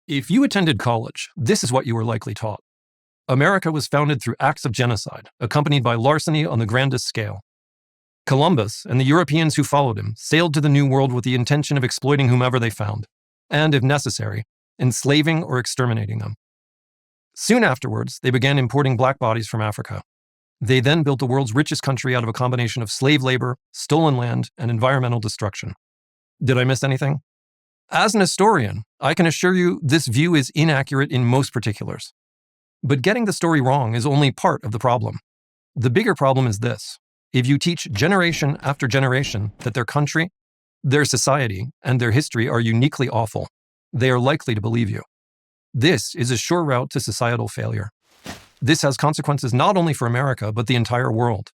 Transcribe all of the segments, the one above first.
If you attended college, this is what you were likely taught. America was founded through acts of genocide, accompanied by larceny on the grandest scale. Columbus and the Europeans who followed him sailed to the New World with the intention of exploiting whomever they found, and, if necessary, enslaving or exterminating them. Soon afterwards, they began importing black bodies from Africa. They then built the world's richest country out of a combination of slave labor, stolen land, and environmental destruction. Did I miss anything? As an historian, I can assure you this view is inaccurate in most particulars. But getting the story wrong is only part of the problem. The bigger problem is this. If you teach generation after generation that their country, their society, and their history are uniquely awful, they are likely to believe you. This is a sure route to societal failure. This has consequences not only for America, but the entire world.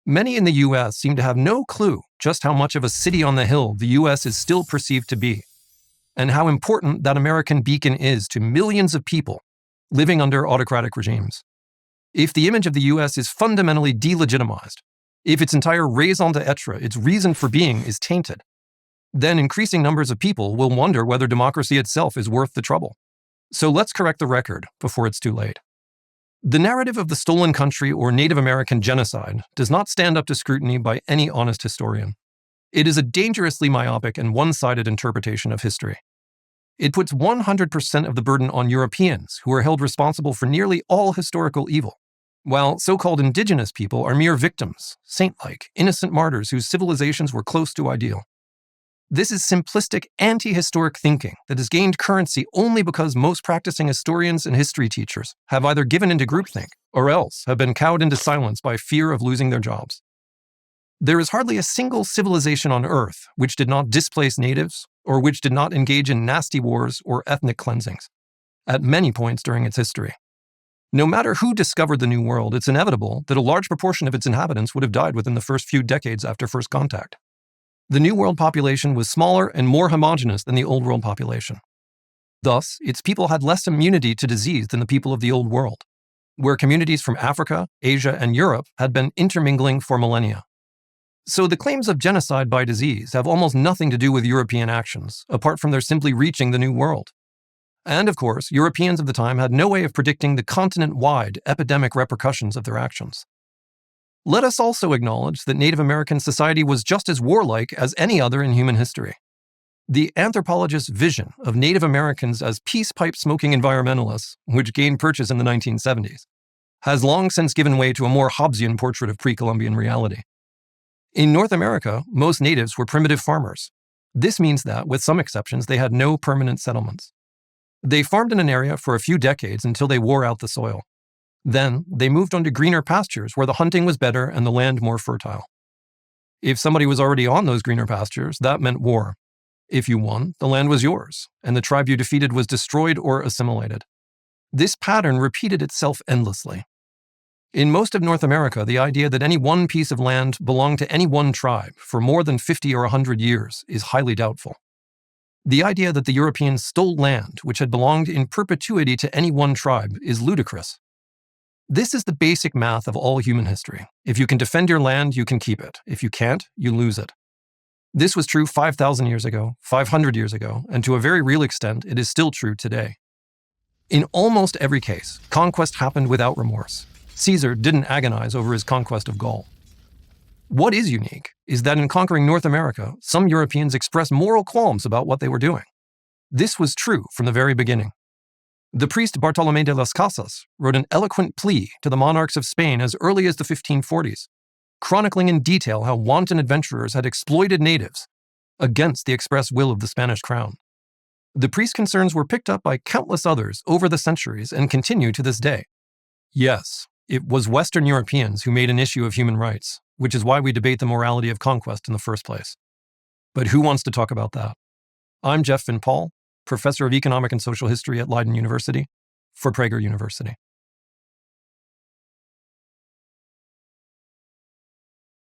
Many in the US seem to have no clue just how much of a city on the hill the US is still perceived to be, and how important that American beacon is to millions of people living under autocratic regimes. If the image of the US is fundamentally delegitimized, if its entire raison d'etre, its reason for being, is tainted, then increasing numbers of people will wonder whether democracy itself is worth the trouble. So let's correct the record before it's too late. The narrative of the stolen country or Native American genocide does not stand up to scrutiny by any honest historian. It is a dangerously myopic and one-sided interpretation of history. It puts 100% of the burden on Europeans, who are held responsible for nearly all historical evil, while so-called indigenous people are mere victims, saint-like, innocent martyrs whose civilizations were close to ideal. This is simplistic, anti-historic thinking that has gained currency only because most practicing historians and history teachers have either given into groupthink or else have been cowed into silence by fear of losing their jobs. There is hardly a single civilization on Earth which did not displace natives or which did not engage in nasty wars or ethnic cleansings at many points during its history. No matter who discovered the New World, it's inevitable that a large proportion of its inhabitants would have died within the first few decades after first contact. The New World population was smaller and more homogeneous than the Old World population. Thus, its people had less immunity to disease than the people of the Old World, where communities from Africa, Asia, and Europe had been intermingling for millennia. So the claims of genocide by disease have almost nothing to do with European actions, apart from their simply reaching the New World. And of course, Europeans of the time had no way of predicting the continent-wide epidemic repercussions of their actions. Let us also acknowledge that Native American society was just as warlike as any other in human history. The anthropologist's vision of Native Americans as peace pipe smoking environmentalists, which gained purchase in the 1970s, has long since given way to a more Hobbesian portrait of pre-Columbian reality. In North America, most natives were primitive farmers. This means that, with some exceptions, they had no permanent settlements. They farmed in an area for a few decades until they wore out the soil. Then, they moved on to greener pastures where the hunting was better and the land more fertile. If somebody was already on those greener pastures, that meant war. If you won, the land was yours, and the tribe you defeated was destroyed or assimilated. This pattern repeated itself endlessly. In most of North America, the idea that any one piece of land belonged to any one tribe for more than 50 or 100 years is highly doubtful. The idea that the Europeans stole land which had belonged in perpetuity to any one tribe is ludicrous. This is the basic math of all human history. If you can defend your land, you can keep it. If you can't, you lose it. This was true 5,000 years ago, 500 years ago, and to a very real extent, it is still true today. In almost every case, conquest happened without remorse. Caesar didn't agonize over his conquest of Gaul. What is unique is that in conquering North America, some Europeans expressed moral qualms about what they were doing. This was true from the very beginning. The priest Bartolomé de las Casas wrote an eloquent plea to the monarchs of Spain as early as the 1540s, chronicling in detail how wanton adventurers had exploited natives against the express will of the Spanish crown. The priest's concerns were picked up by countless others over the centuries and continue to this day. Yes, it was Western Europeans who made an issue of human rights, which is why we debate the morality of conquest in the first place. But who wants to talk about that? I'm Jeff Finn Paul, professor of economic and social history at Leiden University, for Prager University.